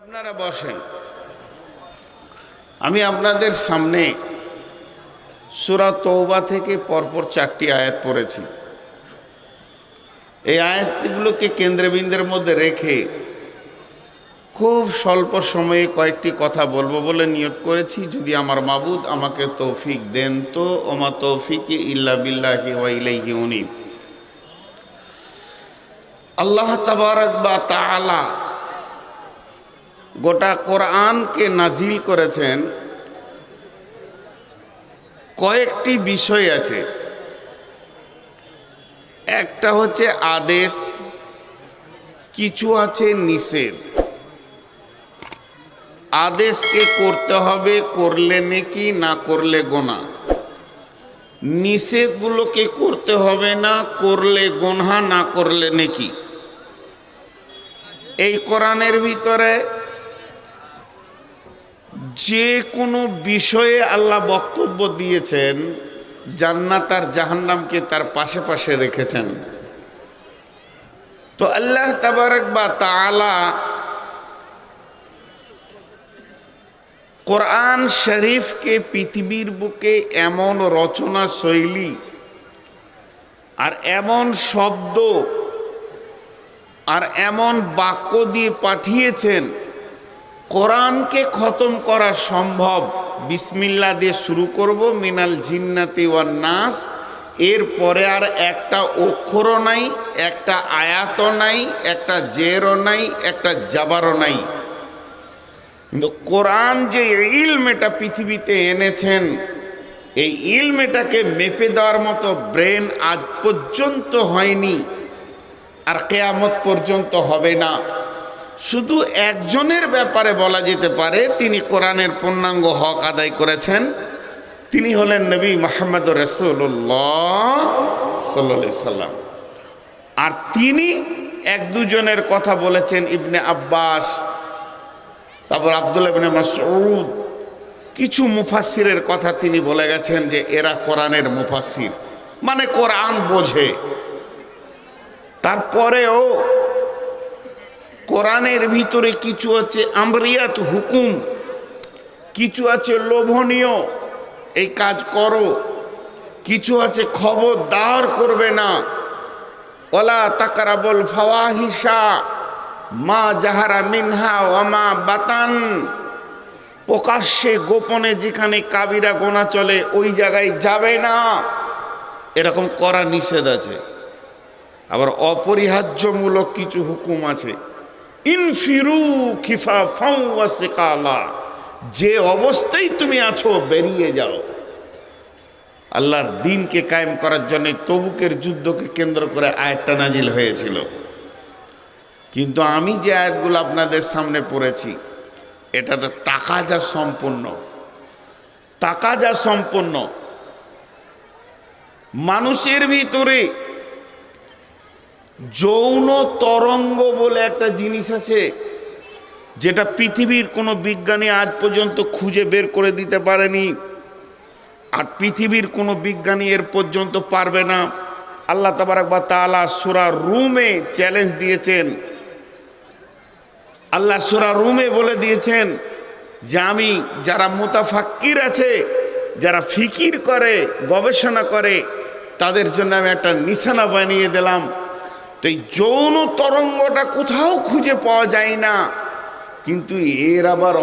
আপনারা বসেন। আমি আপনাদের সামনে সূরা তওবা থেকে পরপর 4টি আয়াত পড়েছি। এই আয়াতগুলোকে কেন্দ্রবিন্দুর মধ্যে রেখে খুব স্বল্প সময়ে কয়েকটি কথা বলবো বলে নিয়ত করেছি। যদি আমার মাবুদ আমাকে তৌফিক দেন তো। ওমা তৌফিকি ইল্লা বিল্লাহি ওয়া ইলাইহি উনীব। আল্লাহ তাবারক ওয়া তাআলা গোটা কোরআনকে নাজিল করেছেন কয়েকটি বিষয় আছে। একটা হচ্ছে আদেশ, কিছু আছে নিষেধ। আদেশকে করতে হবে, করলে নেকি, না করলে গুনাহ। নিষেধগুলোকে করতে হবে না, করলে গুনাহ, না করলে নেকি। এই কোরআনের ভিতরে যে কোনো বিষয়ে আল্লাহ বক্তব্য দিয়েছেন, জান্নাত আর জাহান্নামকে তার পাশে পাশে রেখেছেন। তো আল্লাহ তাবারক ওয়া তাআলা কোরআন শরীফকে পৃথিবীর বুকে এমন রচনা শৈলী আর এমন শব্দ আর এমন বাক্য দিয়ে পাঠিয়েছেন, কোরআনকে খতম করা সম্ভব বিসমিল্লাহ দিয়ে শুরু করব, মিনাল জিন্নাতি ওয়ান নাস। এরপরে আর একটা অক্ষরও নাই, একটা আয়াতও নাই, একটা জেরও নাই, একটা জাবারও নাই। কিন্তু কোরআন যে ইলম এটা পৃথিবীতে এনেছেন, এই ইলম এটাকে মেপে দেওয়ার মতো ব্রেন আজ পর্যন্ত হয়নি, আর কিয়ামত পর্যন্ত হবে না। শুধু একজনের ব্যাপারে বলা যেতে পারে তিনি কোরআনের পূর্ণাঙ্গ হক আদায় করেছেন, তিনি হলেন নবী মুহাম্মদ রাসূলুল্লাহ সাল্লাল্লাহু আলাইহি সাল্লাম। আর তিনি এক দুজনের কথা বলেছেন, ইবনে আব্বাস, তারপর আব্দুল্লাহ ইবনে মাসউদ, কিছু মুফাসসিরের কথা তিনি বলে গেছেন যে এরা কোরআনের মুফাসসির, মানে কোরআন বোঝে। তারপরেও কোরআনের ভিতরে কিছু আছে আমরিয়াত, হুকুম, কিছু আছে লোভনীয়, এই কাজ করো, কিছু আছে খবরদার করবে না, ওয়ালা তাকরাবুল ফাওয়াহিশা মা জাহারা মিনহা ওয়া মা বাতান, প্রকাশ্যে গোপনে যেখানে কাবিরা গোনা চলে ওই জায়গায় যাবে না, এরকম করা নিষেধ আছে। আবার অপরিহার্যমূলক কিছু হুকুম আছে, ইনফিরু খিফাফাও ওয়া সিকালা, যে অবস্থায় তুমি আছো বেরিয়ে যাও। আল্লাহর দ্বীনকে কায়েম করার জন্য তবুকের যুদ্ধকে কেন্দ্র করে আয়াতটা নাজিল হয়েছিল। কিন্তু আমি যে আয়াতগুলো আপনাদের সামনে পড়েছি, এটা তো তাকাজা সম্পন্ন, তাকাজা সম্পন্ন। মানুষের ভিতরে যৌন তরঙ্গ বলে একটা জিনিস আছে, যেটা পৃথিবীর কোনো বিজ্ঞানী আজ পর্যন্ত খুঁজে বের করে দিতে পারেনি, আর পৃথিবীর কোনো বিজ্ঞানী এর পর্যন্ত পারবে না। আল্লাহ তাবারক ওয়া তাআলা সূরা রুমে চ্যালেঞ্জ দিয়েছেন। আল্লাহ সূরা রুমে বলে দিয়েছেন যে আমি যারা মুতাফাক্কির আছে, যারা ফিকির করে, গবেষণা করে, তাদের জন্য আমি একটা নিশানা বানিয়ে দিলাম। তো এই যৌন তরঙ্গটা কোথাও খুঁজে পাওয়া যায় না, কিন্তু এর আবার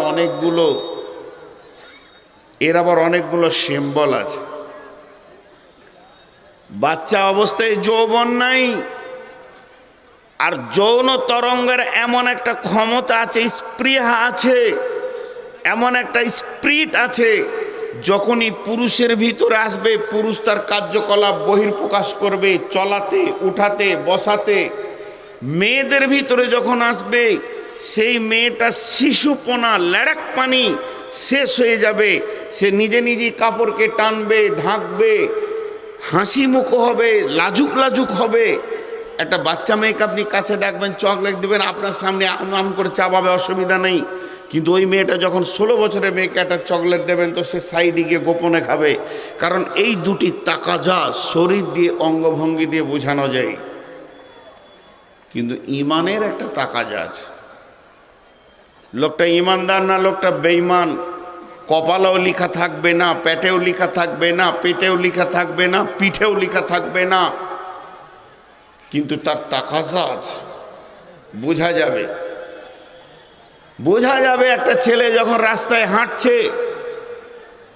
অনেকগুলো সিম্বল আছে। বাচ্চা অবস্থায় যৌবন নাই, আর যৌন তরঙ্গের এমন একটা ক্ষমতা আছে, স্পৃহা আছে, এমন একটা স্পিরিট আছে, যখনই পুরুষের ভিতরে আসবে, পুরুষ তার কার্যকলাপ বহির্প্রকাশ করবে, চলাতে, উঠাতে, বসাতে। মেয়েদের ভিতরে যখন আসবে, সেই মেয়েটা শিশুপনা, ল্যাড়াক পানি শেষ হয়ে যাবে, সে নিজে নিজেই কাপড়কে টানবে, ঢাকবে, হাসি মুখ হবে, লাজুক লাজুক হবে। একটা বাচ্চা মেয়েকে আপনি কাছে ডাকবেন, চকলেট দেবেন, আপনার সামনে আম করে চাবাবে, অসুবিধা নেই। কিন্তু ওই মেয়েটা যখন 16 বছরের মেয়েকে একটা চকলেট দেবেন, তো সে সাইডে গিয়ে গোপনে খাবে। কারণ এই দুটি তাকাজা শরীর দিয়ে, অঙ্গভঙ্গি দিয়ে বোঝানো যায়। কিন্তু ইমানের একটা তাকাজা আছে। লোকটা ইমানদার না লোকটা বেঈমান, কপালেও লেখা থাকবে না, পেটেও লেখা থাকবে না, পেটেও লেখা থাকবে না, পিঠেও লেখা থাকবে না, কিন্তু তার তাকাজা আছে, বোঝা যাবে। বোঝা যাবে একটা ছেলে যখন রাস্তায় হাঁটছে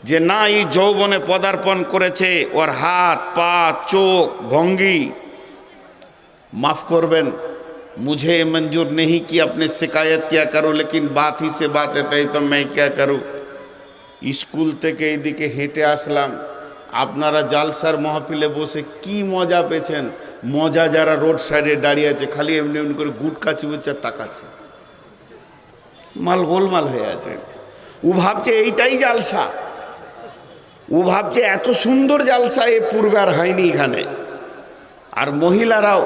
যে না, এই যৌবনে পদার্পণ করেছে, ওর হাত পা চোখ ভঙ্গি। माफ করবেন, मुझे मंजूर नहीं कि अपने शिकायत क्या करूं, लेकिन बात ही से बात है तो मैं क्या करूं। स्कूल থেকে এইদিকে হেঁটে আসলাম, আপনারা জালসার মাহফিলে বসে কি মজা পেয়েছেন। মজা যারা রোড সাইডে দাঁড়িয়ে আছে খালি এমনি এমনি করে গুটকা চিবুচ্ছে তাকাচ্ছে, মাল গোলমাল হয়ে আছে। ও ভাবছে এইটাই জালসা, ও ভাবছে এত সুন্দর জালসা এ পূর্বে আর হয়নি এখানে। আর মহিলারাও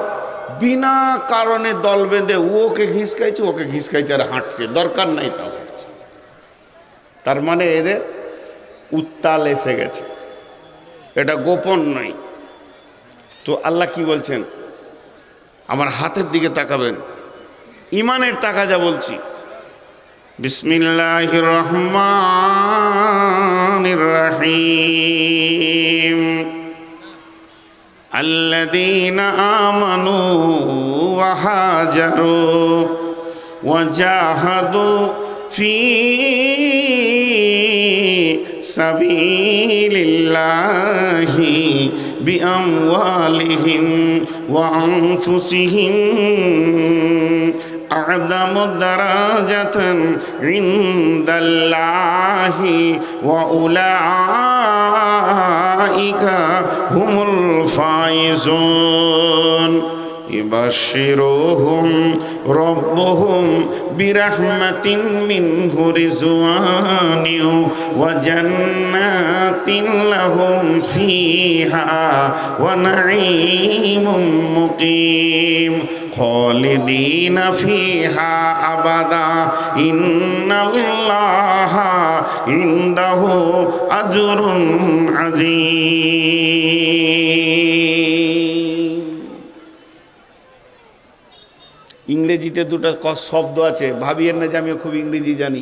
বিনা কারণে দল বেঁধে ওকে ঘিসকাইছে ওকে ঘিসকাইছে আর হাঁটছে, দরকার নাই তাও হাঁটছে। তার মানে এদের উত্তাল এসে গেছে, এটা গোপন নয়। তো আল্লাহ কি বলছেন, আমার হাতের দিকে তাকাবেন, ইমানের তাকাজা বলছি। বিসমিল্লাহির রহমানির রহিম। الذين آمنوا وهاجروا وجاهدوا في سبيل الله بأموالهم وأنفسهم أعظم درجة عند الله وأولئك هم الفائزون يبشرهم ربهم برحمة منه رضوان وجنات لهم فيها ونعيم مقيم خالدين فيها أبدا إن الله عنده أجر عظيم। ইংরেজিতে দুটো শব্দ আছে, ভাবিয়েন না যে আমিও খুব ইংরেজি জানি,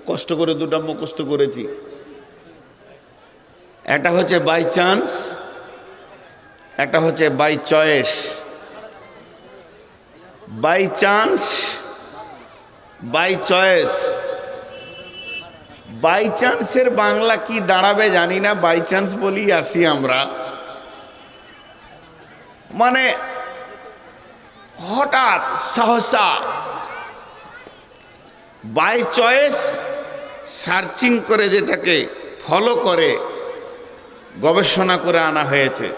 কষ্ট করে দুটো মুখস্থ করেছি। একটা হচ্ছে বাই চান্স, একটা হচ্ছে by choice. By chance, by choice. By চান্সের বাংলা কি দাঁড়াবে জানি না, বাই চান্স বলি আসি আমরা, মানে হঠাৎ সহসা। বাই চয়েস সার্চিং করে, যেটাকে ফলো করে গবেষণা করে আনা হয়েছে।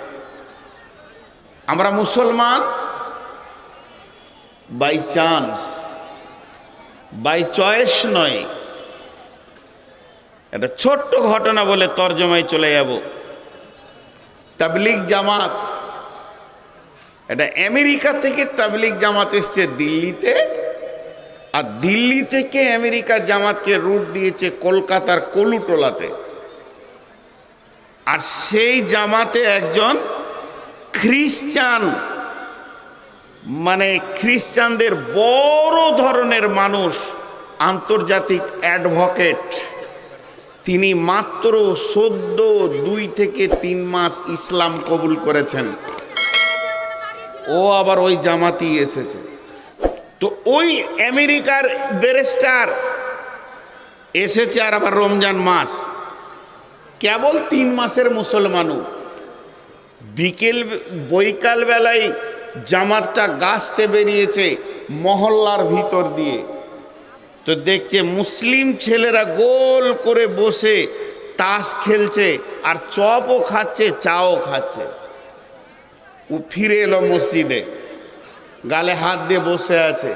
আমরা মুসলমান বাই চান্স, বাই চয়েস নয়। একটা ছোট্ট ঘটনা বলে তর্জমায় চলে যাব। তাবলিগ জামাত, এটা আমেরিকা থেকে তাবলিগ জামাত এসছে দিল্লিতে, আর দিল্লি থেকে আমেরিকার জামাতকে রুট দিয়েছে কলকাতার কলুটোলাতে। আর সেই জামাতে একজন খ্রিস্টান, মানে খ্রিস্টানদের বড় ধরনের মানুষ, আন্তর্জাতিক অ্যাডভোকেট, তিনি মাত্র 2 থেকে 3 মাস ইসলাম কবুল করেছেন। ও আবার ওই জামাতি এসেছে। তো ওই আমেরিকার ব্যারিস্টার এসেছে, আর আবার রমজান মাস, কেবল 3 মাসের মুসলমানও। বৈকাল বেলায় জামাতটা গাছতে বেরিয়েছে মহল্লার ভিতর দিয়ে। তো দেখছে মুসলিম ছেলেরা গোল করে বসে তাস খেলছে, আর চপও খাচ্ছে, চাও খাচ্ছে। ও ফিরে এলো মসজিদে, গালে হাত দিয়ে বসে আছে।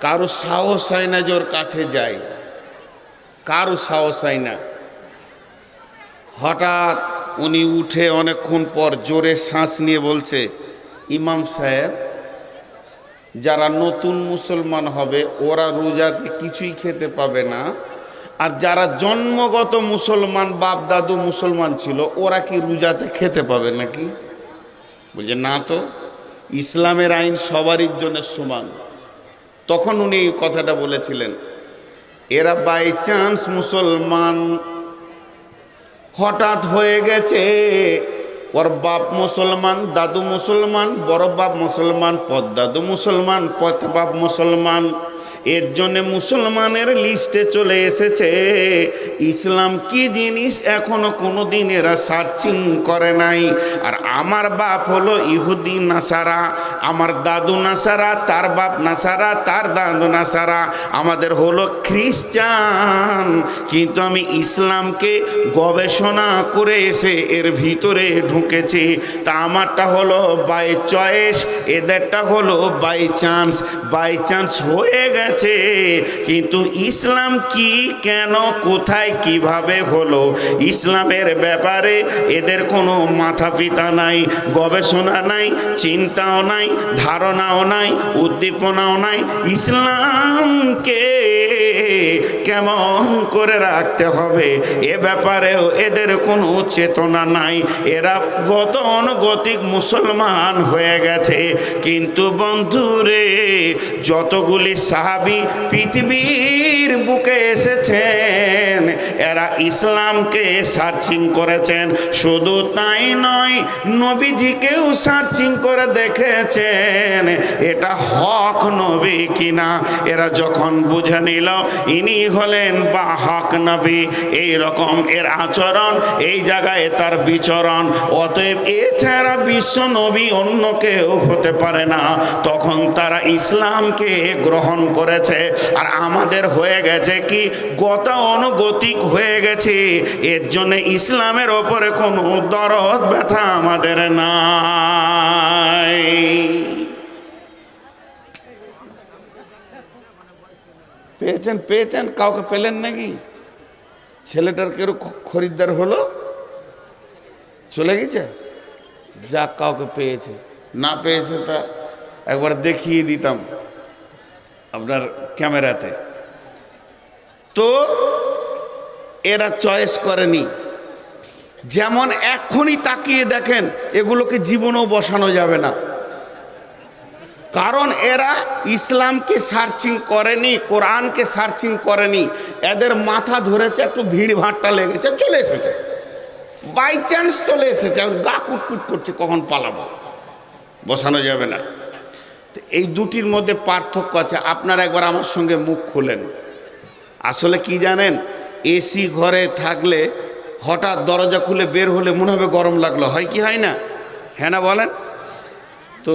কারো সাহস হয় না যে ওর কাছে যায়, কারো সাহস হয় না। হঠাৎ উনি উঠে অনেকক্ষণ পর জোরে শ্বাস নিয়ে বলছে, ইমাম সাহেব, যারা নতুন মুসলমান হবে ওরা রোজাতে কিছুই খেতে পাবে না, আর যারা জন্মগত মুসলমান, বাপ দাদু মুসলমান ছিল, ওরা কি রোজাতে খেতে পাবে নাকি? বলছে না তো, ইসলামের আইন সবারই জন্য সমান। তখন উনি এই কথাটা বলেছিলেন। এরা বাই চান্স মুসলমান হঠাৎ হয়ে গেছে। ওর বাপ মুসলমান, দাদু মুসলমান, বড় বাপ মুসলমান, পদ্দাদু মুসলমান, পথ বাপ মুসলমান। এর জন্যে মুসলমানের লিস্টে চলে এসেছে। ইসলাম কি জিনিস এখনো কোনো দিন এরা সার্চিং করে নাই। আর আমার বাপ হলো ইহুদি নাসারা, আমার দাদু নাসারা, তার বাপ নাসারা, তার দাদু নাসারা, আমাদের হলো খ্রিস্টান। কিন্তু আমি ইসলামকে গবেষণা করে এসে এর ভিতরে ঢুকেছি। তা আমারটা হলো বাই চয়েস, এদেরটা হলো বাই চান্স। বাই চান্স হয়ে গেছে, কিন্তু ইসলাম কি, কেন, কোথায়, কিভাবে হলো, ইসলামের ব্যাপারে এদের কোনো মাথা পিতা নাই, গবেষণা নাই, চিন্তাও নাই, ধারণাও নাই, উদ্দীপনাও নাই। ইসলামকে কেমন করে রাখতে হবে এ ব্যাপারেও এদের কোনো চেতনা নাই। এরা গতানুগতিক মুসলমান হয়ে গেছে। কিন্তু বন্ধুরে, যতগুলি সাহাবী পৃথিবীর বুকে এসেছেন এরা ইসলামকে সার্চিং করেছেন। শুধু তাই নয়, নবীজিকেও সার্চিং করে দেখেছেন এটা হক নবী কিনা। এরা যখন বুঝে নিল ইনি হলেন বা হক নবী, এই রকম এর আচরণ, এই জায়গায় তার বিচরণ, অতএব এছাড়া বিশ্ব নবী অন্য কেউ হতে পারে না, তখন তারা ইসলামকে গ্রহণ করেছে। আর আমাদের হয়ে গেছে কি, গতানুগতিক হয়ে গেছে। এর জন্য ইসলামের ওপরে কোনো দরদ ব্যথা আমাদের নাই। পেয়েছেন পেয়েছেন, কাউকে পেলেন নাকি? ছেলেটার কেউ খরিদ্দার হলো, চলে গেছে, যাক কাউকে পেয়েছে। না পেয়েছে তা একবার দেখিয়ে দিতাম আপনার ক্যামেরাতে। তো এরা চয়েস করেনি। যেমন এক্ষুনি তাকিয়ে দেখেন, এগুলোকে জীবনেও বসানো যাবে না, কারণ এরা ইসলামকে সার্চিং করেনি, কোরআনকে সার্চিং করেনি। এদের মাথা ধরেছে, একটু ভিড় ভাট্টা লেগেছে, চলে এসেছে, বাই চান্স চলে এসেছে, গা কুটকুট করছে, কখন পালাবো, বসানো যাবে না। তো এই দুটির মধ্যে পার্থক্য আছে। আপনারা একবার আমার সঙ্গে মুখ খুলেন। আসলে কি জানেন, এসি ঘরে থাকলে হঠাৎ দরজা খুলে বের হলে মনে হবে গরম লাগলো, হয় কি হয় না? হ্যাঁ না বলেন? তো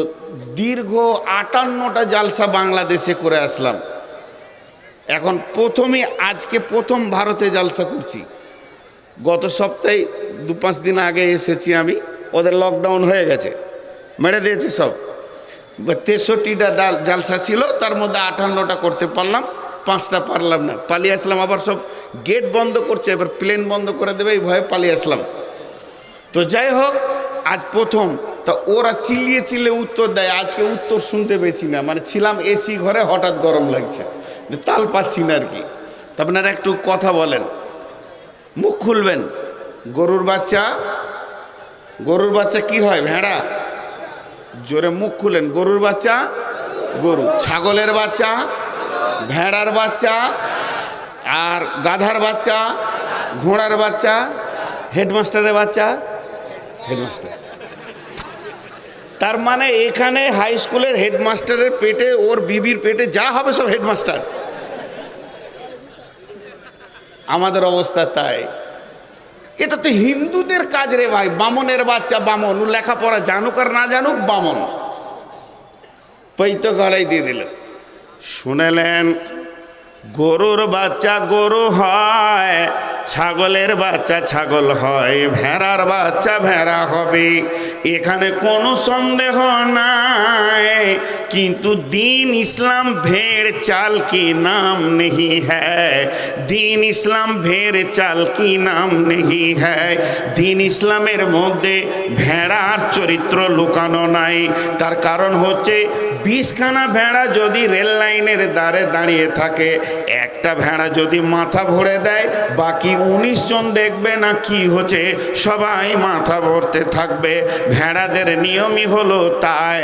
দীর্ঘ 58টা জালসা বাংলাদেশে করে আসলাম। এখন আজকে প্রথম ভারতে জালসা করছি। গত সপ্তাহে 2-5 দিন আগে এসেছি আমি, ওদের লকডাউন হয়ে গেছে, মেরে দিয়েছে সব। 63টা জালসা ছিল, তার মধ্যে 58টা করতে পারলাম, 5টা পারলাম না, পালিয়ে আসলাম। আবার সব গেট বন্ধ করছে, এবার প্লেন বন্ধ করে দেবে, এই ভয়ে পালিয়ে আসলাম। তো যাই হোক, আজ প্রথম। তা ওরা চিল্লিয়ে চিল্লিয়ে উত্তর দেয়, আজকে উত্তর শুনতে পেয়েছি না। মানে ছিলাম এসি ঘরে, হঠাৎ গরম লাগছে, তাল পাচ্ছি না আর কি। তা আপনারা একটু কথা বলেন, মুখ খুলবেন। গরুর বাচ্চা কি হয়? ভেড়া। জোরে মুখ খুলেন। গরুর বাচ্চা গরু, ছাগলের বাচ্চা ভেড়ার বাচ্চা, আর গাধার বাচ্চা ঘোড়ার বাচ্চা, হেডমাস্টারের বাচ্চা হেডমাস্টার। তার মানে এখানে হাই স্কুলের হেডমাস্টারের পেটে, ওর বিবির পেটে যা হবে সব হেডমাস্টার। আমাদের অবস্থা তাই। এটা তো হিন্দুদের কাজ রে ভাই। বামনের বাচ্চা বামন, ও লেখাপড়া জানুক আর না জানুক বামন, পৈত গলায় দিয়ে দিল। শুনেলেন, গরুর বাচ্চা গরু হয়, ছাগলের বাচ্চা ছাগল হয়, ভেড়ার বাচ্চা ভেড়া হবে, এখানে কোনো সন্দেহ নাই। কিন্তু दीन इस्लाम भेड़ चाल की नाम नहीं है, दीन इस्लाम भेड़ चाल की नाम नहीं है। दीन ইসলামের মধ্যে ভেড়ার চরিত্র লুকানো নাই। তার কারণ হচ্ছে 20খানা ভেড়া যদি রেল লাইনের দ্বারে দাঁড়িয়ে থাকে, একটা ভেড়া যদি মাথা ভরে দেয়, বাকি 19 জন দেখবে না কি হচ্ছে, সবাই মাথা ভরতে থাকবে। ভেড়াদের নিয়মই হলো তাই,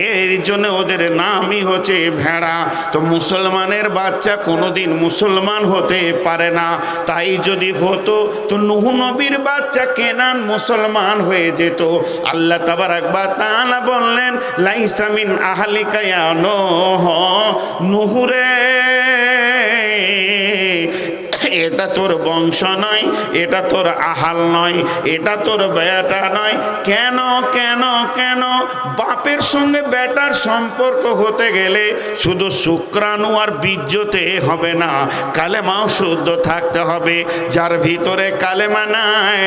এর জন্য ওদের নামই হচ্ছে ভেড়া। তো মুসলমানের বাচ্চা কোনোদিন মুসলমান হতে পারে না। তাই যদি হতো তো নূহ নবীর বাচ্চা কেনান মুসলমান হয়ে যেত। আল্লাহ তাবারাক ওয়া তাআলা বললেন, লাইসা মিন আহলিকা ইয়া নূহ, নূহ রে এটা তোর বংশ নয়, এটা তোর আহাল নয়, এটা তোর বেটা নয়। কেন কেন কেন? বাপের সঙ্গে বেটার সম্পর্ক হতে গেলে শুধু শুক্রাণু আর বীর্যতে হবে না, কালেমাও শুদ্ধ থাকতে হবে। যার ভিতরে কালেমা নাই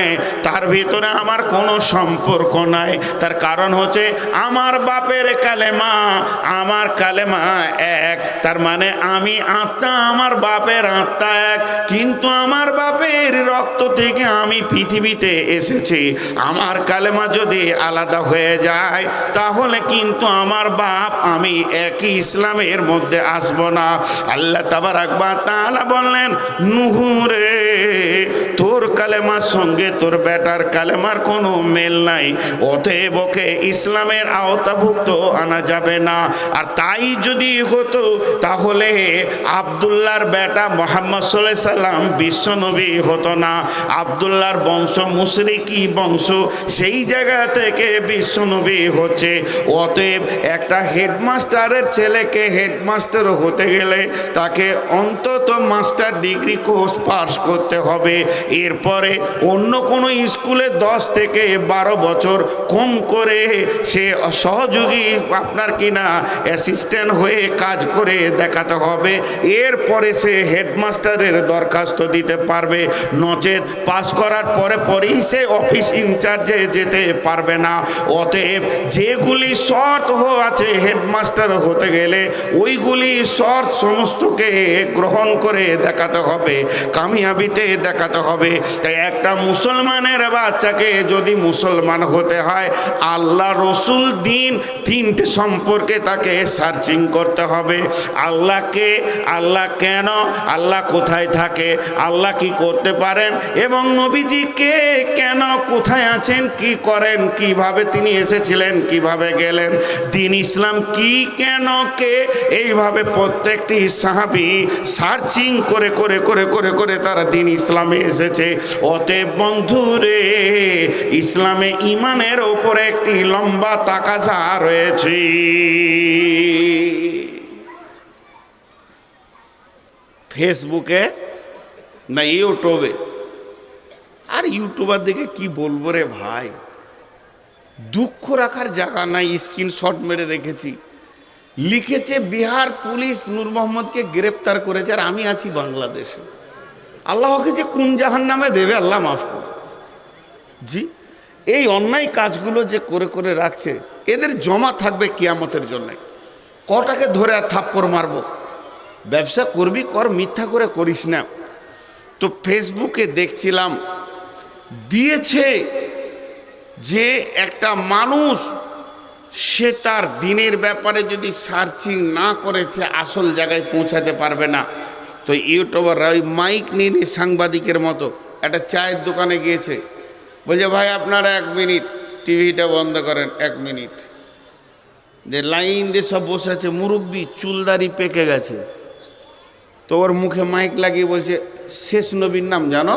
তার ভিতরে আমার কোনো সম্পর্ক নাই। তার কারণ হচ্ছে আমার বাপের কালেমা, আমার কালেমা এক। তার মানে আমি আত্মা, আমার বাপের আত্মা এক। কিন্তু আমার বাপের রক্ত থেকে আমি পৃথিবীতে এসেছি। আমার কালেমা যদি আলাদা হয়ে যায় তাহলে কিন্তু আমার বাপ আমি একই ইসলামের মধ্যে আসব না। আল্লাহ তাবারাক ওয়া তাআলা বললেন, নূহ রে তোর কালেমার সঙ্গে তোর বেটার কালেমার কোনো মেল নাই, অতএব ওকে ইসলামের আওতাভুক্ত আনা যাবে না। আর তাই যদি হতো তাহলে আব্দুল্লাহর বেটা মুহাম্মদ সাল্লাল্লাহু আলাইহি সাল্লাম বিশ্বনবী হতো না। আব্দুল্লাহর বংশ মুশরিকি বংশ, সেই জায়গা থেকে বিশ্বনবী হচ্ছে। অতএব একটা হেডমাস্টারের ছেলেকে হেডমাস্টার হতে গেলে তাকে অন্তত মাস্টার ডিগ্রি কোর্স পাস করতে হবে। এরপরে অন্য কোনো স্কুলে 10 থেকে 12 বছর কম করে সে সহযোগী আপনার কিনা অ্যাসিস্ট্যান্ট হয়ে কাজ করে দেখাতে হবে। এরপরে সে হেডমাস্টারের দরখাস্ত দিতে পারবে। নচেত পাস করার পরে পরেই সে অফিস ইনচার্জে যেতে পারবে না। অতএব যেগুলি শর্ত আছে হেডমাস্টার হতে গেলে ওইগুলি শর্ত সমস্তকে গ্রহণ করে দেখাতে হবে, কামিয়াবিতে দেখাতে হবে। তাই একটা মুসলমানের বাচ্চাকে যদি মুসলমান হতে হয়, আল্লাহ রসুল দিন 3টে সম্পর্কে তাকে সার্চিং করতে হবে। আল্লাহকে, আল্লাহ কেন, আল্লাহ কোথায় থাকে, আল্লাহ কি করতে পারেন, এবং নবীজি কে, কেন, কোথায় আছেন, কি করেন, কিভাবে তিনি এসেছিলেন, কিভাবে গেলেন, দিন ইসলাম কি, কেন, কে, এইভাবে প্রত্যেকটি সাহাবী সার্চিং করে করে করে করে করে তারা দিন ইসলামে এসেছে। অতএব বন্ধুরে, ইসলামে ইমানের ওপরে একটি লম্বা তাকাজা রয়েছে। ফেসবুকে না ইউটিউবে, আর ইউটিউবার দেখে কি বলবো রে ভাই, দুঃখ রাখার জায়গা নাই। স্ক্রিনশট মেরে রেখেছি, লিখেছে বিহার পুলিশ নূর মোহাম্মদকে গ্রেপ্তার করেছে আর আমি আছি বাংলাদেশে। আল্লাহকে যে কোন জাহান্নামে দেবে আল্লাহ মাফ করুন। জি, এই অন্যায় কাজগুলো যে করে করে রাখছে, এদের জমা থাকবে কিয়ামতের জন্য। কটাকে ধরে আর থাপ্পড় মারবো? ব্যবসা করবি কর, মিথ্যা করে করিস না। তো ফেসবুকে দেখছিলাম দিয়েছে যে একটা মানুষ সে তার দিনের ব্যাপারে যদি সার্চিং না করেছে আসল জায়গায় পৌঁছাতে পারবে না। তো ইউটিউবাররা ওই মাইক নিয়ে সাংবাদিকের মতো একটা চায়ের দোকানে গিয়েছে, বলছে ভাই আপনারা 1 মিনিট টিভিটা বন্ধ করেন, 1 মিনিট। যে লাইন দিয়ে সব বসে আছে, মুরব্বি চুলদারি পেকে গেছে। তো ওর মুখে মাইক লাগিয়ে বলছে, শেষ নবীর নাম জানো?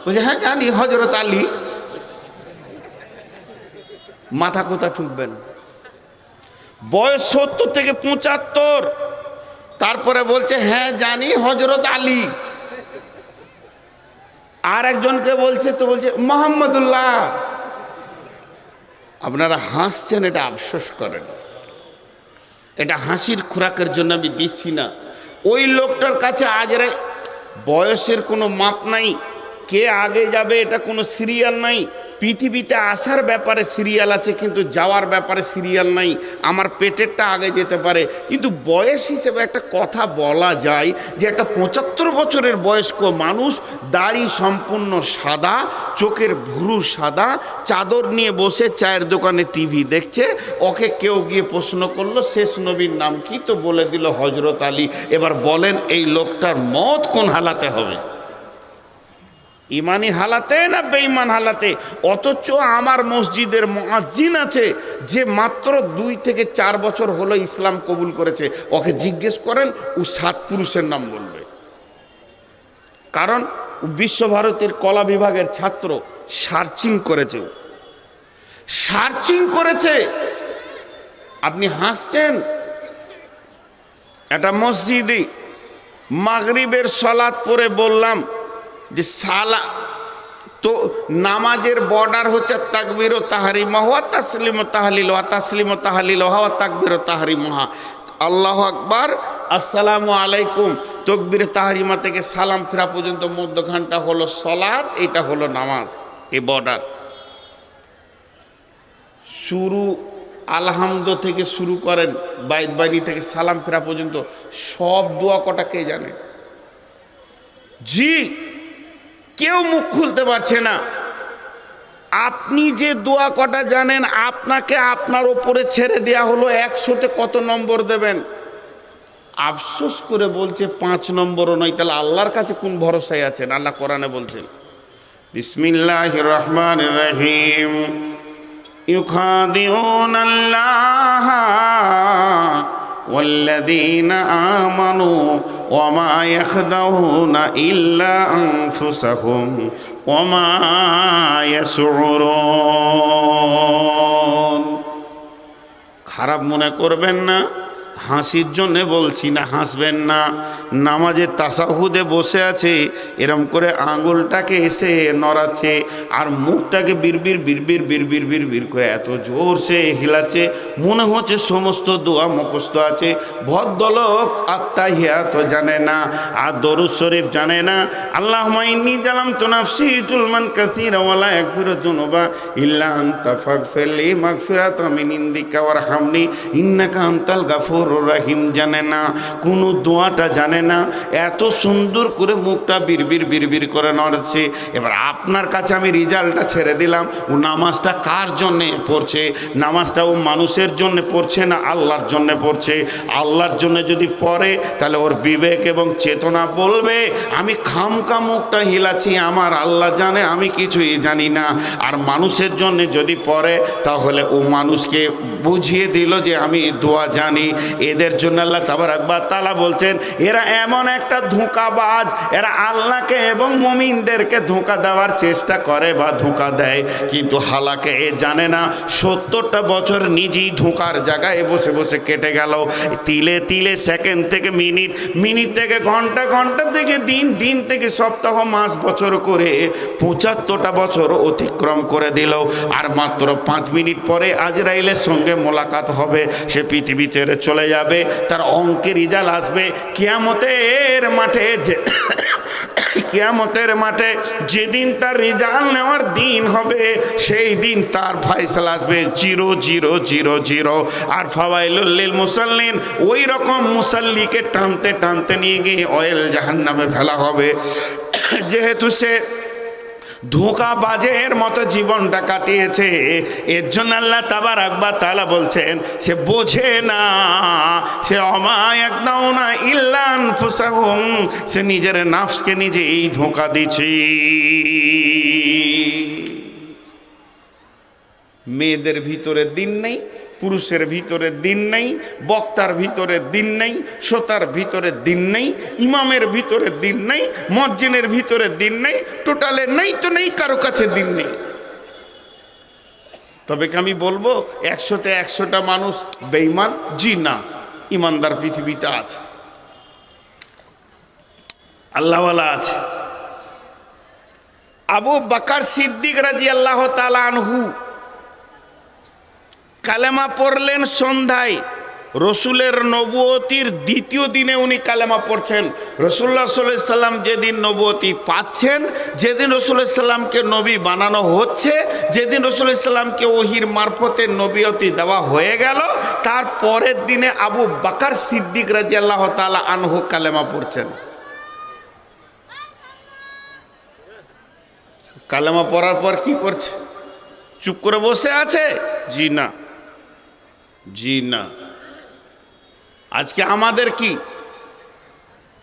বলছে হ্যাঁ জানি, হযরত আলী। মাথা কোথা ঠুকবেন? বয়স 70 থেকে 75, তারপরে বলছে হ্যাঁ জানি হযরত আলী। আর একজনকে বলছে, তো বলছে মুহাম্মদুল্লাহ। আপনারা হাসছেন, এটা আফসোস করেন, এটা হাসির খোরাকের জন্য আমি দিচ্ছি না। ওই লোকটার কাছে আজ বয়সের কোনো মাপ নাই, কে আগে যাবে এটা কোনো সিরিয়াল নাই। পৃথিবীতে আসার ব্যাপারে সিরিয়াল আছে, কিন্তু যাওয়ার ব্যাপারে সিরিয়াল নাই। আমার পেটেরটা আগে যেতে পারে, কিন্তু বয়স হিসেবে একটা কথা বলা যায় যে একটা 75 বছরের বয়স্ক মানুষ, দাড়ি সম্পূর্ণ সাদা, চোখের ভুরু সাদা, চাদর নিয়ে বসে চায়ের দোকানে টিভি দেখছে। ওকে কেউ গিয়ে প্রশ্ন করলো শেষ নবীর নাম কি, তো বলে দিল হজরত আলী। এবার বলেন এই লোকটার মত কোন হালাতে হবে, ইমানি হালাতে না বেঈমান হালাতে? অথচ আমার মসজিদের মুয়াজ্জিন আছে যে মাত্র 2 থেকে 4 বছর হলো ইসলাম কবুল করেছে। ওকে জিজ্ঞেস করেন, ও 7 পুরুষের নাম বলবে। কারণ বিশ্বভারতীর কলা বিভাগের ছাত্র, সার্চিং করেছে, সার্চিং করেছে। আপনি হাসছেন। একটা মসজিদে মাগরিবের সালাত পড়ে বললাম যে সালা তো নামাজের বর্ডার হচ্ছে তাকবীর ও তাহরিমা ওয়া তাসলিম ও তাহলিল ওয়া তাসলিম ও তাহলিল ওয়া তাকবীর ও তাহরিমা। আল্লাহু আকবার, আসসালামু আলাইকুম, তাকবীর তাহরিমা থেকে সালাম ফেরা পর্যন্ত মধ্যখানটা হলো সালাত, এটা হলো নামাজ। এই বর্ডার শুরু আলহামদ থেকে শুরু করেন, বাইত বাণী থেকে সালাম ফেরা পর্যন্ত সব দোয়া কটা কে জানে? জি, কেউ মুখ খুলতে পারছে না। আপনি যে দোয়া কটা জানেন, আপনাকে আপনার ওপরে ছেড়ে দেয়া হলো, 100তে কত নম্বর দেবেন? আফসোস করে বলছে 5 নম্বরও নয়। তাহলে আল্লাহর কাছে কোন ভরসায় আছেন? আল্লাহ কোরআনে বলছেন, বিসমিল্লাহির রহমানির রহিম, ইউখাদিউনাল্লাহ ওয়াল্লাযীনা আমানু ওয়া মা ইয়াখদাউনা ইল্লা আনফুসাহুম ওয়া মা ইয়াশউরুন। খারাপ মনে করবেন না, হাসির জন্যে বলছি না, হাসবেন না। নামাজের তাসাহুদে বসে আছে, এরম করে আঙুলটাকে এসে নড়াচ্ছে আর মুখটাকে বিড়বিড় বিড়বিড় বিড়বিড় বিড়বিড় করে এত জোরসে হিলাচ্ছে, মনে হচ্ছে সমস্ত দোয়া মুখস্থ আছে। ভদ্রলোক আত্তাহিয়াত জানে না, আর দরুদ শরীফ জানে না। আল্লাহুম্মা ইন্নী জালামতু নাফসি যুলমান কাসীরা ওয়া লা ইয়াগফিরু যুনুবা ইল্লা আনতা ফাগফিরলি মাগফিরাতাম মিন ইনদিকা ওয়ারহামনি ইন্নাকা আনতাল গাফুর রহিম জানে না, কোনো দোয়াটা জানে না, এত সুন্দর করে মুখটা বিড়বিড় বিড়বিড় করে নড়ছে। এবার আপনার কাছে আমি রেজাল্টটা ছেড়ে দিলাম, ও নামাজটা কার জন্যে পড়ছে? নামাজটা ও মানুষের জন্য পড়ছে না আল্লাহর জন্য পড়ছে? আল্লাহর জন্য যদি পড়ে তাহলে ওর বিবেক এবং চেতনা বলবে আমি খামকা মুখটা হিলাচ্ছি, আমার আল্লাহ জানে, আমি কিছুই জানি না। আর মানুষের জন্য যদি পড়ে তাহলে ও মানুষকে বুঝিয়ে দিল যে আমি দোয়া জানি। এদের জন্য আল্লাহ তাবারক ওয়া তাআলা বলছেন এরা এমন একটা ধোঁকাবাজ, এরা আল্লাহকে এবং মুমিনদেরকে ধোঁকা দেওয়ার চেষ্টা করে বা ধোঁকা দেয়, কিন্তু হালাকে এ জানে না 70টা বছর নিজেই ধোঁকার জায়গায় বসে বসে কেটে গেল। তিলে তিলে সেকেন্ড থেকে মিনিট, মিনিট থেকে ঘন্টা, ঘন্টা থেকে দিন, দিন থেকে সপ্তাহ, মাস, বছর করে 75টা বছর অতিক্রম করে দিল। আর মাত্র 5 মিনিট পরে আজরাইলের সঙ্গে মোলাকাত হবে, সে পৃথিবী ছেড়ে চলে যাবে, তার অঙ্কের রেজাল্ট আসবে কিয়ামতের মাঠে। কিয়ামতের মাঠে যেদিন তার রেজাল্ট নেওয়ার দিন হবে, সেই দিন তার ফয়সালা আসবে 0,0,0,0। আর ফাওয়াইলুল লিল মুসাল্লিন, ওই রকম মুসাল্লিকে টানতে টানতে নিয়ে গিয়ে অয়েল জাহান্নামে ফেলা হবে। যেহেতু সে ধোঁকাবাজের মতো জীবনটা কাটিয়েছে, এর জন্য আল্লাহ তাবারক ওয়া তাআলা বলছেন সে বোঝে না, সে ওমা ইয়াকদাউনা ইল্লা আনফুসাহুম, সে নিজের নাফসকে নিজেই ধোঁকা দিচ্ছে। মেয়েদের ভিতরে দিন নেই, পুরুষের ভিতরে দিন নেই, বক্তার ভিতরে দিন নেই, শ্রোতার ভিতরে দিন নেই, ইমামের ভিতরে দিন নেই, মুয়াজ্জিনের ভিতরে দিন নেই, টোটালে নেই তো নেই, কারো কাছে দিন নেই। তবে কি আমি বলবো 100তে 100টা মানুষ বেঈমান? জি না, ইমানদার পৃথিবীতে আছে, আল্লাহওয়ালা আছে। আবু বকর সিদ্দিক রাদিয়াল্লাহু তাআলা আনহু কালেমা পড়লেন সন্ধ্যায়, রসুলের নবুয়তির দ্বিতীয় দিনে উনি কালেমা পড়ছেন। রসুল্লাহ সাল্লাল্লাহু আলাইহি সাল্লাম যেদিন নবুয়তি পাচ্ছেন, যেদিন রসুল্লাহ সাল্লামকে নবী বানানো হচ্ছে, যেদিন রসুল্লাহ সাল্লামকে ওহির মারফতে নবুয়তি দেওয়া হয়ে গেল, তার পরের দিনে আবু বকর সিদ্দিক রাদিয়াল্লাহু তাআলা আনহু কালেমা পড়ছেন। কালেমা পড়ার পর কি করছে? চুপ করে বসে আছে? জি না, জি না। আজকে আমাদের কি,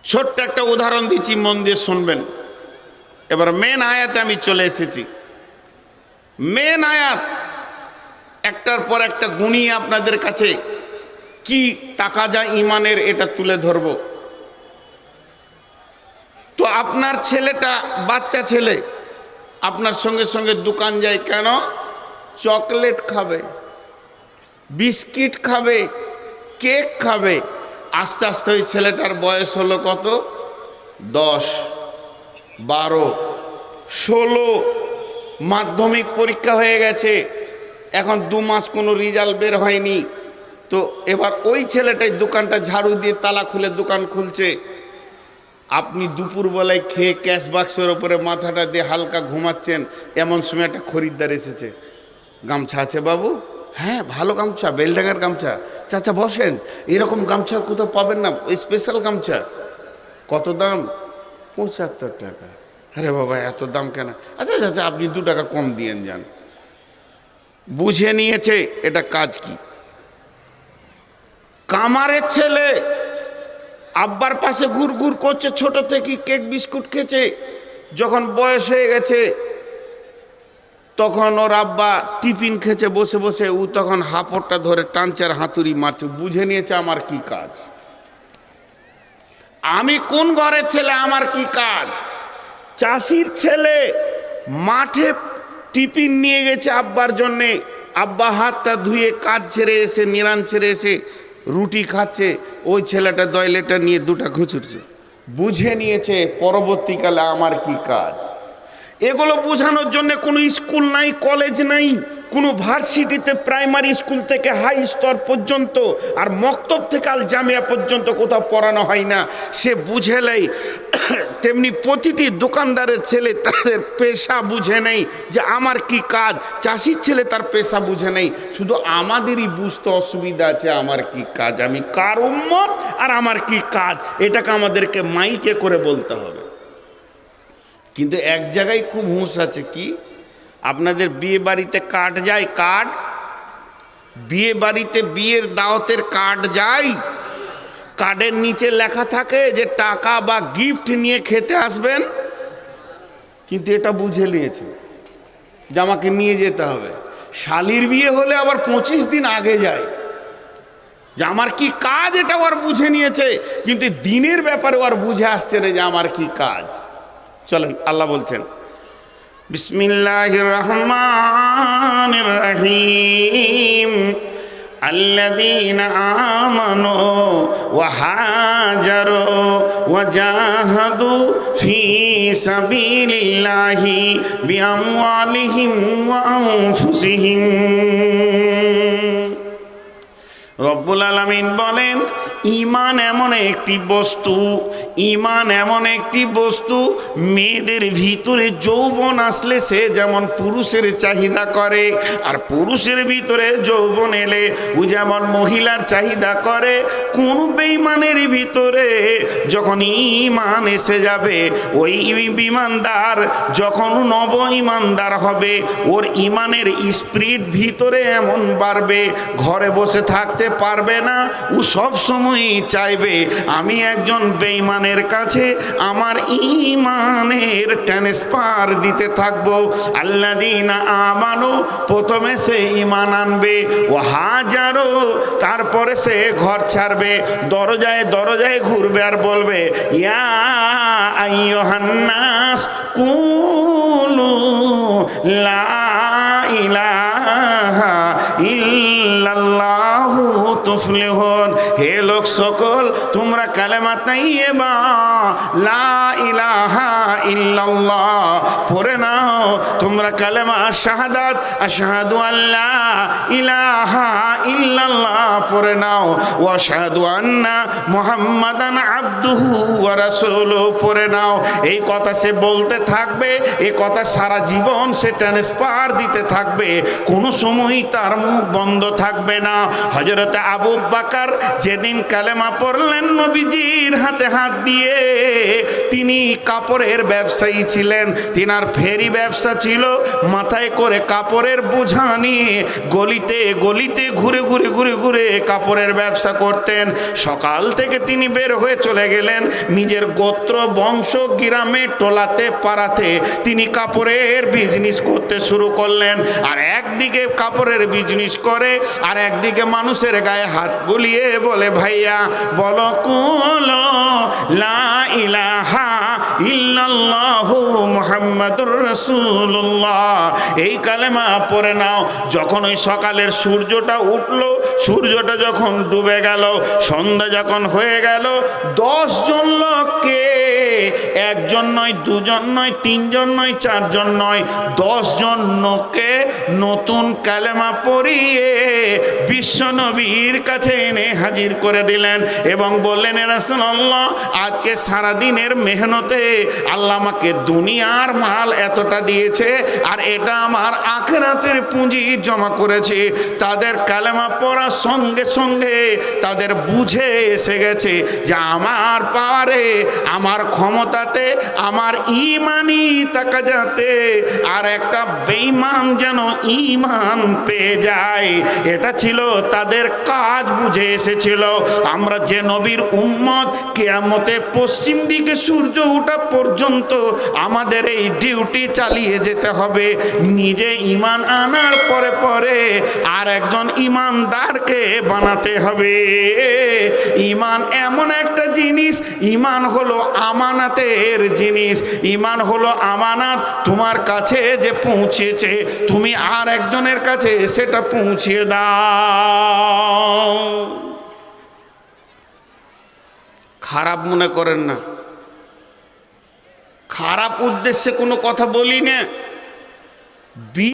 ছোট্ট একটা উদাহরণ দিচ্ছি, মন দিয়ে শুনবেন। এবার মেন আয়াতে আমি চলে এসেছি। মেন আয়াত একটার পর একটা গুণিয়ে আপনাদের কাছে কি তাকাজা ইমানের এটা তুলে ধরব। তো আপনার ছেলেটা, বাচ্চা ছেলে, আপনার সঙ্গে সঙ্গে দোকান যায় কেন? চকলেট খাবে, বিস্কিট খাবে, কেক খাবে। আস্তে আস্তে ওই ছেলেটার বয়স হলো কত? 10, 12, 16। মাধ্যমিক পরীক্ষা হয়ে গেছে, এখন 2 মাস কোনো রেজাল্ট বের হয়নি। তো এবার ওই ছেলেটাই দোকানটা ঝাড়ু দিয়ে তালা খুলে দোকান খুলছে। আপনি দুপুরবেলায় খেয়ে ক্যাশ বাক্সের ওপরে মাথাটা দিয়ে হালকা ঘুমাচ্ছেন, এমন সময় একটা খরিদ্দার এসেছে। গামছা আছে বাবু? হ্যাঁ, ভালো গামছা, বেলডাঙ্গার গামছা। চাচা বসেন, এরকম গামছা কোথাও পাবেন না, ওই স্পেশাল গামছা। কত দাম? 75 টাকা। আরে বাবা, এত দাম কেন? আচ্ছা চাচা, আপনি 2 টাকা কম দিয়েন যান। বুঝে নিয়েছে এটা কাজ কি। কামারের ছেলে আব্বার পাশে ঘুরঘুর করছে, ছোট থেকে কেক বিস্কুট খেয়েছে। যখন বয়স হয়ে গেছে, তখন ওর আব্বা টিফিন খেয়েছে বসে বসে, ও তখন হাঁপড়টা ধরে টানচার হাতুড়ি মারছে। বুঝে নিয়েছে আমার কি কাজ, আমি কোন ঘরের ছেলে, আমার কি কাজ। চাষির ছেলে মাঠে টিফিন নিয়ে গেছে আব্বার জন্যে, আব্বা হাতটা ধুয়ে কাজ ছেড়ে এসে, নিরান ছেড়ে এসে রুটি খাচ্ছে, ওই ছেলেটা দয়লেটা নিয়ে 2টা খুঁচুরছে। বুঝে নিয়েছে পরবর্তীকালে আমার কি কাজ। এগুলো বোঝানোর জন্য কোনো স্কুল নাই, কলেজ নাই, কোনো ভার্সিটিতে প্রাইমারি স্কুল থেকে হাই স্তর পর্যন্ত আর মক্তব থেকে আল জামিয়া পর্যন্ত কোথাও পড়ানো হয় না। সে বুঝেলেই তেমনি প্রতিটি দোকানদারের ছেলে তাদের পেশা বুঝে নেই যে আমার কি কাজ। চাষির ছেলে তার পেশা বুঝে নেই। শুধু আমাদেরই বুঝতে অসুবিধা আছে আমার কি কাজ, আমি কার উম্মত আর আমার কি কাজ, এটাকে আমাদেরকে মাইকে করে বলতে হবে। কিন্তু এক জায়গায় খুব হুঁশ আছে, কি? আপনাদের বিয়ে বাড়িতে কার্ড যায়, কার্ড, বিয়ে বাড়িতে বিয়ের দাওয়াতের কার্ড যায়, কার্ডের নিচে লেখা থাকে যে টাকা বা গিফট নিয়ে খেতে আসবেন। কিন্তু এটা বুঝে নিয়েছে যে আমাকে নিয়ে যেতে হবে। শালির বিয়ে হলে আবার 25 দিন আগে যায়, যে আমার কি কাজ, এটা ওর বুঝে নিয়েছে। কিন্তু দিনের ব্যাপারে ওর বুঝে আসছে না যে আমার কি কাজ। চলেন, আল্লাহ বলছেন বিসমিল্লাহির রহমানির রহিম, আল্লাযীনা আমানু ওয়া হাজারু ওয়া জাহাদু ফি সাবিলিল্লাহি বিআমওয়ালিহিম ওয়া আনফুসিহিম। রব্বুল আলামিন বলেন, ঈমান এমন একটি বস্তু, ঈমান এমন একটি বস্তু, মেয়েদের ভিতরে যৌবন আসলে সে যেমন পুরুষের চাহিদা করে, আর পুরুষের ভিতরে যৌবন এলে ও যেমন মহিলার চাহিদা করে। কোন বেঈমানের ভিতরে যখন ঈমান এসে যাবে, ওই ঈমানদার যখন নব ঈমানদার হবে, ওর ঈমানের স্পিরিট ভিতরে এমন বাড়বে, ঘরে বসে থাকতে পারবে না। ও সব সময় চাইবে আমি একজন বেঈমানের কাছে আমার ঈমানের ট্রান্সফার দিতে থাকবো। আল্লাযীনা আমানু, প্রথমে সে ঈমান আনবে, ও হাজারো, তারপরে সে ঘর ছাড়বে, দরজায় দরজায় ঘুরবে আর বলবে ইয়া আইয়ুহান নাস কুলু লা ইলাহা ইল্লাল্লাহু তুফলিহুন। হে লোক সকল, তোমরা কালেমা তাইয়্যিবা লা ইলাহা ইল্লাল্লাহ পড়ে নাও। তোমরা কালেমা শাহাদাত আশহাদু আল্লা ইলাহা ইল্লাল্লাহ পড়ে নাও, ওয়াশহাদু আন্না মুহাম্মাদান আবদুহু ওয়া রাসূলুহু পড়ে নাও। এই কথা সে বলতে থাকবে, এই কথা সারা জীবন সে ট্রান্সফার দিতে থাকবে, কোনো সময়ই তার মুখ বন্ধ থাকবে না। হযরতে আবু বকর যেদিন কালেমা পড়লেন নবীজির হাতে হাত দিয়ে, তিনি কাপড়ের ব্যবসায়ী ছিলেন, তিনার ফেরি ব্যবসা ছিল, মাথায় করে কাপড়ের বোঝা নিয়ে গলিতে গলিতে ঘুরে ঘুরে ঘুরে ঘুরে কাপড়ের ব্যবসা করতেন। সকাল থেকে তিনি বের হয়ে চলে গেলেন নিজের গোত্র বংশ গ্রামে টোলাতে পাড়াতে, তিনি কাপড়ের বিজনেস করতে শুরু করলেন। আর একদিকে কাপড়ের বিজনেস করে, আর একদিকে মানুষের গায়ে হাত বুলিয়ে বলে, ভাইয়া বলো কুলো লা ইলাহা ইল্লাল্লাহু মুহাম্মাদুর রাসূলুল্লাহ, এই কালেমা পড়ে নাও। যখন ওই সকালের সূর্যটা উঠলো, সূর্যটা যখন ডুবে গেল, সন্ধ্যা যখন হয়ে গেল, 10 জন লোককে, একজন নয়, দুজন নয়, তিনজন নয়, চারজন নয়, 10 জন লোককে নতুন কালেমা পড়িয়ে বিশ্ব নবীর কাছে এনে হাজির করে দিলেন এবং বললেন, এ রাসূলুল্লাহ, আজকে সারাদিনের মেহনতে আল্লাহ আমাকে দুনিয়ার মাল এতটা দিয়েছে, আর এটা আমার আখিরাতের পুঁজি জমা করেছে। তাদের কালেমা পড়ার সঙ্গে সঙ্গে তাদের বুঝে এসে গেছে যে আমার পাওয়ারে, আমার ক্ষমতাতে, আমার ইমানি তাকাজাতে আর একটা বেঈমান যেন ঈমান পেয়ে যায়, এটা ছিল তাদের কাজ, বুঝে এসেছিল। আমরা যে নবীর উম্মত, কিয়ামতে পশ্চিম দিকে সূর্য ওঠা পর্যন্ত আমাদের এই ডিউটি চালিয়ে যেতে হবে। নিজে ঈমান আনার পরে পরে আর একজন ঈমানদারকে বানাতে হবে। ঈমান এমন একটা জিনিস, ঈমান হলো আমানাতের জিনিস। ঈমান হলো আমানত, তোমার কাছে যে পৌঁছেছে তুমি আর একজনের কাছে সেটা পৌঁছিয়ে দাও। খারাপ মনে করেন না, খারাপ উদ্দেশ্যে কোনো কথা বলি না।